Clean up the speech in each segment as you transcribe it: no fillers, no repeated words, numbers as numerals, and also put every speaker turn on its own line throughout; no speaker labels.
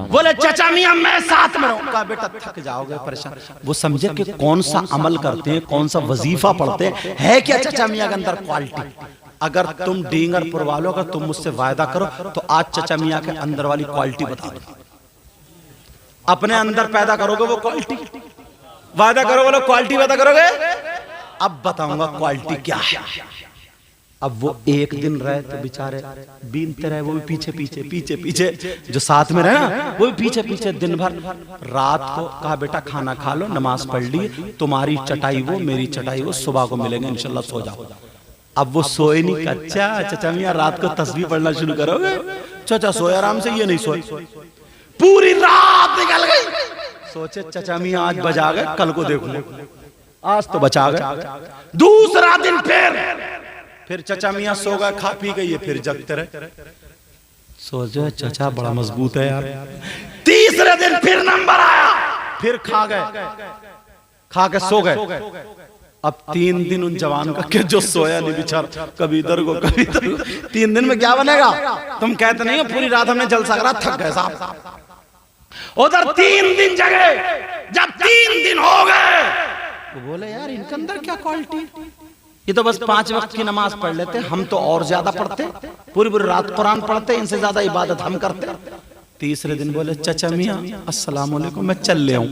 بولے چچا میاں میں ساتھ میں رہوں. کہا بیٹا تھک جاؤ گے پریشان. وہ سمجھے کہ کون سا عمل کرتے ہیں, کون سا وظیفہ پڑھتے ہیں, ہے کیا چچا میاں کے اندر کوالٹی. اگر تم ڈینگر پور والو, اگر تم مجھ سے وعدہ کرو تو آج چچا میاں کے اندر والی کوالٹی بتا دو. اپنے اندر پیدا کرو گے وہ کوالٹی, وعدہ کرو بولو کوالٹی پیدا کرو گے. اب بتاؤں گا کوالٹی کیا ہے. اب وہ ایک دن رہے تو بیچارے بینتے رہے, وہ بھی پیچھے پیچھے پیچھے پیچھے, جو ساتھ میں رہے نا وہ بھی پیچھے پیچھے دن بھر. رات کو کہا بیٹا کھانا کھا لو, نماز پڑھ لی, تمہاری چٹائی وہ میری چٹائی وہ, صبح کو ملیں گے انشاءاللہ, سو جاؤ. اب وہ سوئے نہیں. اچھا چچا میاں رات کو تسبیح پڑھنا شروع کرو گے. چچا سوئے آرام سے, یہ نہیں سوئے. پوری رات نکل گئی. سوچے چچا میاں آج بجا گئے, کل کو دیکھو, آج تو بچا گئے. دوسرا دن پھر چچا میاں سو گئے, کھا پی گئی, پھر جگتے رہے. سوچے چچا بڑا مضبوط ہے یار. تیسرے دن پھر نمبر آیا, پھر کھا گئے, کھا کے سو گئے. اب 3 دن ان جوان کا کہ جو سویا نہیں بیچارہ, کبھی ادھر کو کبھی ادھر کو. 3 دن میں کیا بنے گا؟ تم کہتے نہیں ہو پوری رات ہم نے جلسہ کرا, تھک گئے صاحب. ادھر 3 دن جگے. جب 3 دن ہو گئے تو بولے یار ان کے اندر کیا کوالٹی, یہ تو بس 5 وقت کی نماز پڑھ لیتے, ہم تو اور زیادہ پڑھتے, پوری پوری رات قرآن پڑھتے, ان سے زیادہ عبادت ہم کرتے. تیسرے دن بولے چچا میاں السلام علیکم, میں چل لے ہوں.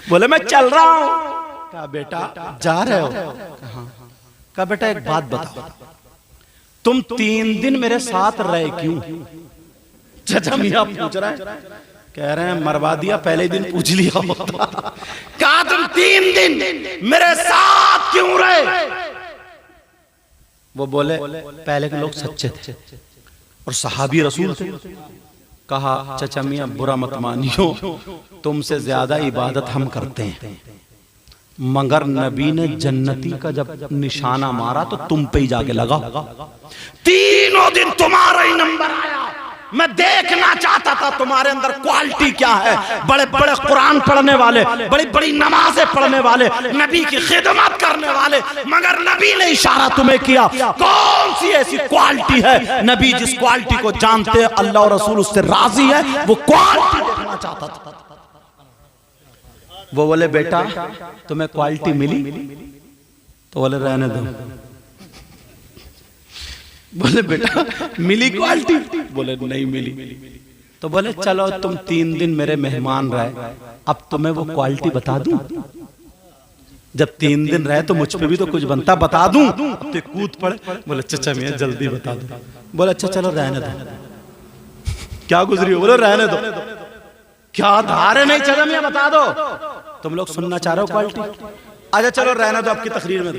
بولے میں چل رہا ہوں. کہا بیٹا جا رہے ہو؟ کہا بیٹا ایک بات بتاؤ, تم 3 دن میرے ساتھ رہے کیوں؟ چچا میاں پوچھ رہے ہیں, کہہ رہے ہیں مروا دیا, پہلے دن پوچھ لیا ہوتا. کہا تم 3 دن میرے ساتھ کیوں رہے؟ وہ بولے پہلے کے لوگ سچے تھے اور صحابی رسول تھے. کہا چچا میاں برا مت مانیو, تم سے زیادہ عبادت ہم کرتے ہیں, مگر نبی نے جنتی کا جب نشانہ مارا تو تم پہ ہی جا کے لگا. 3 دن تمہارا ہی نمبر آیا. میں دیکھنا چاہتا تھا تمہارے اندر کوالٹی کیا ہے. بڑے بڑے قرآن پڑھنے والے, بڑی بڑی نمازیں پڑھنے والے, نبی کی خدمت کرنے والے, مگر نبی نے اشارہ تمہیں کیا. کون سی ایسی کوالٹی ہے؟ نبی جس کوالٹی کو جانتے ہیں اللہ اور رسول اس سے راضی ہے, وہ کوالٹی دیکھنا چاہتا تھا. وہ بولے بیٹا تمہیں کوالٹی ملی؟ تو بولے رہنے دو. بولے بیٹا ملی کوالٹی؟ بولے نہیں ملی. تو بولے چلو تم 3 دن میرے مہمان رہے, اب تمہیں وہ کوالٹی بتا دوں. جب 3 دن رہے تو مجھ پہ بھی تو کچھ بنتا, بتا دوں. اب تو کود پڑے. بولے چچا میاں جلدی بتا دو. بولے اچھا چلو رہنے دو. کیا گزری ہو؟ بولے رہنے دو. کیا دھارے نہیں چچا میاں بتا دو. تم لوگ سننا چاہ رہے ہو کوالٹی؟ آجا چلو رہنا دو, آپ کی تقریر میں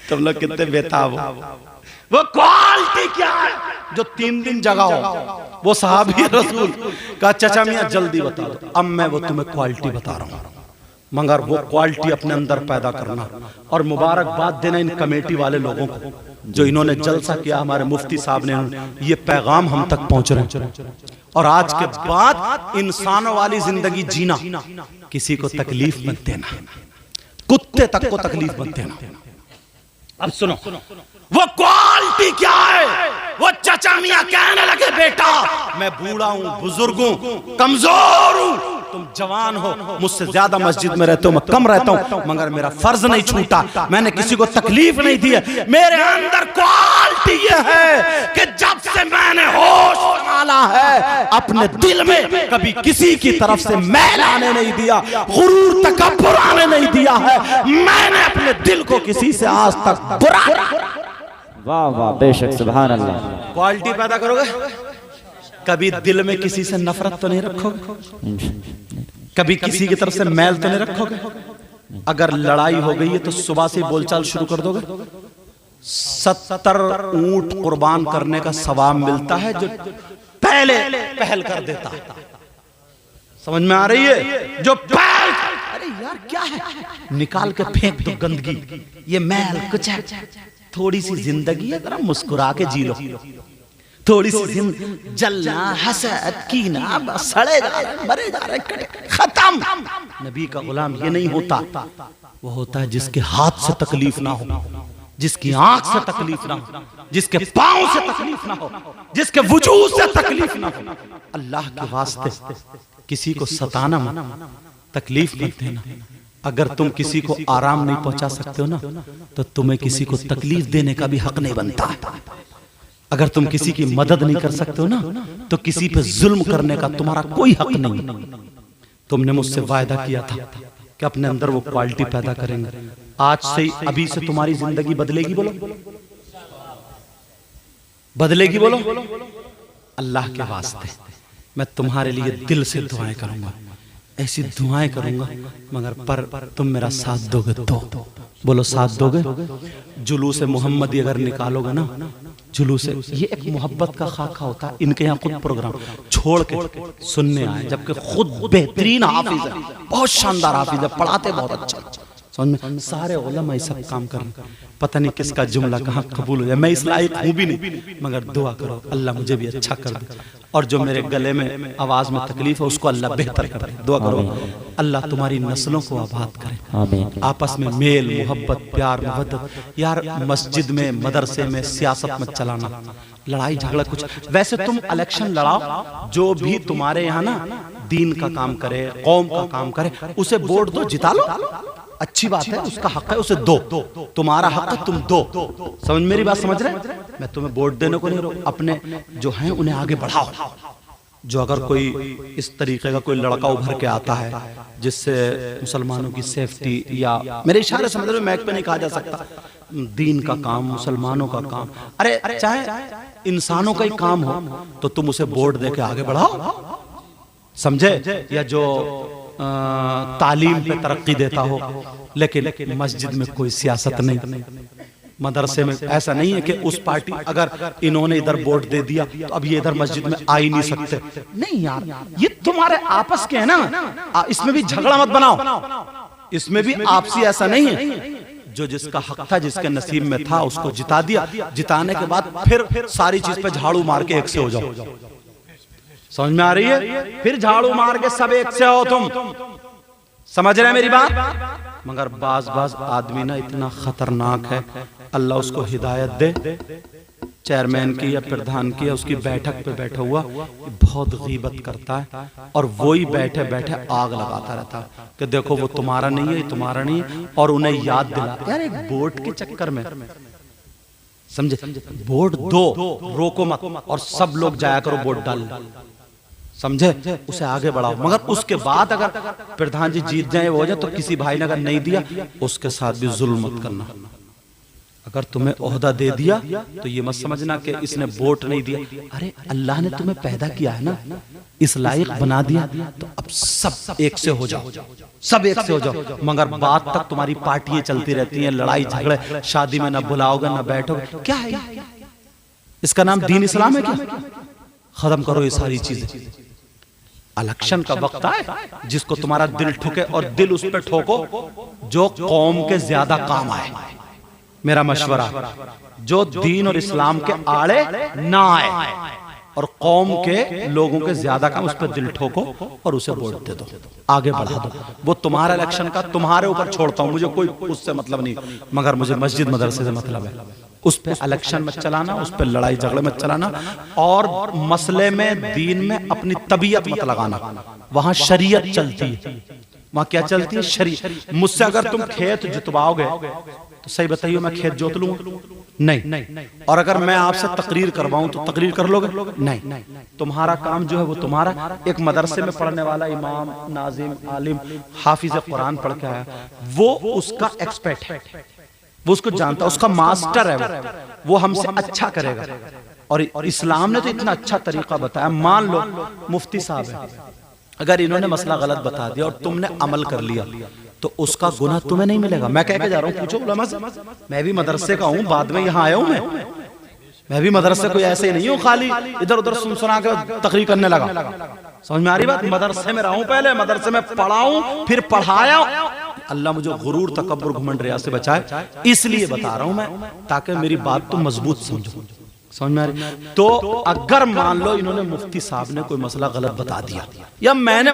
تم لوگ کتنے بیتاب ہو. وہ کوالٹی کیا ہے جو 3 دن جگہ ہو؟ وہ صحابی رسول. کہا چچا میاں جلدی بتا دو. اب میں وہ تمہیں کوالٹی بتا رہا ہوں, مگر وہ کوالٹی اپنے اندر پیدا کرنا. اور مبارکباد دینا ان کمیٹی والے لوگوں کو جو انہوں نے جلسہ کیا, ہمارے مفتی صاحب نے, یہ پیغام ہم تک پہنچ رہے ہیں. اور آج کے بعد انسانوں والی زندگی جینا, کسی کو تکلیف مت دینا, کتے تک کو تکلیف مت دینا. اب سنو وہ کوالٹی کیا ہے. وہ چچا میاں کہنے لگے بیٹا میں بوڑھا ہوں, بزرگ ہوں, کمزور ہوں, تم جوان ہو, مجھ سے زیادہ مسجد میں رہتے ہو, میں کم رہتا ہوں, مگر میرا فرض نہیں چھوٹا, میں نے کسی کو تکلیف نہیں دی ہے. میرے اندر کوالٹی یہ ہے کہ جب سے میں نے ہوش سنبھالا ہے اپنے دل میں کبھی کسی کی طرف سے میل آنے نہیں دیا, غرور تکبر آنے نہیں دیا ہے. میں نے اپنے دل کو کسی سے آج تک برا.
واہ واہ بے شک سبحان اللہ.
کوالٹی پیدا کرو گے. کبھی دل میں کسی سے نفرت تو نہیں رکھو گے, کبھی کسی کی طرف سے میل تو نہیں رکھو گے. اگر لڑائی ہو گئی ہے تو صبح سے بول چال شروع کر دو گے. 70 اونٹ قربان کرنے کا ثواب ملتا ہے جو پہلے پہل کر دیتا. سمجھ میں آ رہی ہے؟ جو پہل, ارے یار کیا ہے, نکال کے پھینک دو گندگی, یہ میل کچھ ہے. تھوڑی سی زندگی ہے, ذرا مسکرا کے جی لو. تھوڑی سی جلنا, حسد, کینہ, سڑے جا رہے, مرے جا رہے, ختم. نبی کا غلام یہ نہیں ہوتا, وہ ہوتا ہے جس کے ہاتھ سے تکلیف نہ ہو, جس کی آنکھ سے تکلیف نہ ہو، جس کے پاؤں سے تکلیف نہ ہو، جس کے وجود سے تکلیف نہ ہو، اللہ کے واسطے کسی کو ستانا مت، تکلیف مت دینا۔ اگر تم کسی کو آرام نہیں پہنچا سکتے ہو نا تو تمہیں کسی کو تکلیف دینے کا بھی حق نہیں بنتا۔ اگر تم کسی کی مدد نہیں کر سکتے ہو نا تو کسی پہ ظلم کرنے کا تمہارا کوئی حق نہیں۔ تم نے مجھ سے وعدہ کیا تھا کہ اپنے اندر وہ کوالٹی پیدا کریں گے، آج سے ابھی سے تمہاری زندگی بدلے گی، بولو بدلے گی، بولو۔ اللہ کے واسطے میں تمہارے لیے دل سے دعائیں کروں گا، ایسی دعائیں کروں گا، مگر پر تم میرا ساتھ دو گے تو، بولو ساتھ دو گے۔ جلوس محمدی اگر نکالو گے نا، جلوس، یہ ایک محبت کا خاکہ ہوتا ہے، ان کے یہاں خود پروگرام چھوڑ کے سننے آئے، جبکہ خود بہترین حافظ ہے، بہت شاندار حافظ ہے، پڑھاتے بہت اچھا، سمجھ میں سارے علماء سب کام کریں، پتہ نہیں کس کا جملہ کہاں قبول ہو جائے، میں اس لائق ہوں بھی نہیں، مگر دعا کرو اللہ مجھے بھی اچھا کر دے، اور جو میرے گلے میں آواز میں تکلیف ہے اس کو اللہ بہتر کر دے۔ دعا کرو اللہ تمہاری نسلوں کو آباد کرے، آپس میں میل محبت پیار محبت۔ یار مسجد میں مدرسے میں سیاست میں چلانا، لڑائی جھگڑا کچھ، ویسے تم الیکشن لڑاؤ، جو بھی تمہارے یہاں نا دین کا کام کرے قوم کا کام کرے اسے ووٹ دو، جتا لو، اچھی بات ہے، اس کا حق ہے، اسے دو، تمہارا حق ہے، تم دو۔ سمجھ میری بات سمجھ رہے؟ میں تمہیں ووٹ دینے کو نہیں رو، اپنے جو ہیں انہیں آگے بڑھاؤ۔ جو اگر کوئی اس طریقے کا کوئی لڑکا ابھر کے آتا ہے جس سے مسلمانوں کی سیفٹی، یا میرے اشارے سمجھ رہے، میک پہ نہیں کہا جا سکتا، دین کا کام مسلمانوں کا کام، ارے چاہے انسانوں کا ہی کام ہو تو تم اسے ووٹ دے کے آگے بڑھاؤ، سمجھے؟ یا جو تعلیم پہ ترقی دیتا ہو، لیکن مسجد میں کوئی سیاست نہیں، مدرسے میں ایسا نہیں ہے کہ اس پارٹی اگر انہوں نے ادھر ووٹ دے دیا تو اب یہ ادھر مسجد میں آ ہی نہیں سکتے، نہیں یار، یہ تمہارے آپس کے ہیں نا، اس میں بھی جھگڑا مت بناؤ، اس میں بھی آپسی ایسا نہیں ہے۔ جو جس کا حق تھا، جس کے نصیب میں تھا، اس کو جتا دیا، جتانے کے بعد پھر ساری چیز پہ جھاڑو مار کے ایک سے ہو جاؤ، سمجھ میں آ رہی ہے؟ پھر جھاڑو مار کے سب ایک سے ہو، تم سمجھ رہے ہیں میری بات؟ مگر بعض آدمی نا اتنا خطرناک ہے، اللہ اس کو ہدایت دے، چیئرمین کی یا پردھان کی یا اس کی بیٹھک پہ بیٹھا ہوا بہت غیبت کرتا ہے، اور وہی بیٹھے بیٹھے آگ لگاتا رہتا ہے کہ دیکھو وہ تمہارا نہیں ہے، یہ تمہارا نہیں ہے، اور انہیں یاد دلا یار ایک ووٹ کے چکر میں، سمجھے؟ ووٹ دو، روکو مت، اور سب لوگ جایا کرو ووٹ ڈال، سمجھے؟ اسے آگے بڑھاؤ، مگر اس کے بعد اگر پردھان جی جیت جائیں وہ ہو جائے تو کسی بھائی نے اگر نہیں دیا اس کے ساتھ بھی ظلم مت کرنا۔ اگر تمہیں عہدہ دے دیا تو یہ مت سمجھنا کہ اس نے ووٹ نہیں دیا، ارے اللہ نے تمہیں پیدا کیا ہے نا، اس لائق بنا دیا، تو اب سب ایک سے ہو جاؤ، سب ایک سے ہو جاؤ، مگر بعد تک تمہاری پارٹیاں چلتی رہتی ہیں، لڑائی جھگڑے، شادی میں نہ بلاؤ گے نہ بیٹھو گے، کیا ہے اس کا نام دین اسلام ہے کیا؟ ختم کرو یہ ساری چیزیں۔ الیکشن کا وقت آئے جس کو تمہارا دل ٹھکے، اور دل اس پہ ٹھوکو جو قوم کے زیادہ کام آئے، میرا مشورہ، جو دین اور اسلام کے آڑے نہ آئے اور قوم کے لوگوں کے زیادہ کام، اس پہ دل ٹھوکو اور اسے ووٹ دے دو، آگے بڑھا دو۔ وہ تمہارا الیکشن کا تمہارے اوپر چھوڑتا ہوں، مجھے کوئی اس سے مطلب نہیں، مگر مجھے مسجد مدرسے سے مطلب ہے، اس پہ الیکشن میں چلانا، اس پہ لڑائی جھگڑے میں چلانا، اور مسئلے میں دین میں اپنی طبیعت مت لگانا۔ وہاں شریعت چلتی ہے، وہاں کیا چلتی ہے؟ شریعت۔ مجھ سے اگر تم کھیت جتواؤ گے تو صحیح بتائیے میں کھیت جوت لوں گا؟ نہیں۔ اور اگر میں آپ سے تقریر کرواؤں تو تقریر کر لو گے؟ نہیں۔ تمہارا کام جو ہے وہ تمہارا، ایک مدرسے میں پڑھنے والا امام، ناظم، عالم، حافظ قرآن پڑھ کے آیا، وہ اس کا ایکسپرٹ ہے، وہ اس کو جانتا ہے، اس کا ماسٹر ہے، وہ ہم سے اچھا کرے گا۔ اور اسلام نے تو اتنا اچھا طریقہ بتایا، مان لو مفتی صاحب ہے، اگر انہوں نے مسئلہ غلط بتا دیا اور تم نے عمل کر لیا تو اس کا گناہ تمہیں نہیں ملے گا۔ میں کہہ کے جا رہا ہوں، پوچھو علماء سے، میں بھی مدرسے کا ہوں، بعد میں یہاں آیا ہوں، میں بھی مدرسے کوئی ایسے ہی نہیں ہوں خالی ادھر ادھر سنا کے تقریر کرنے لگا، سمجھ میں آ رہی بات؟ مدرسے میں رہا ہوں، پہلے مدرسے میں پڑھا ہوں، پھر پڑھایا۔ اللہ مجھے غرور تکبر گھمنڈ ریا سے بچائے، اس لیے بتا رہا ہوں میں، تاکہ میری بات تم مضبوط سمجھو، سمجھ میں آ رہی؟ تو اگر مان لو انہوں نے مفتی صاحب نے کوئی مسئلہ غلط بتا دیا یا میں نے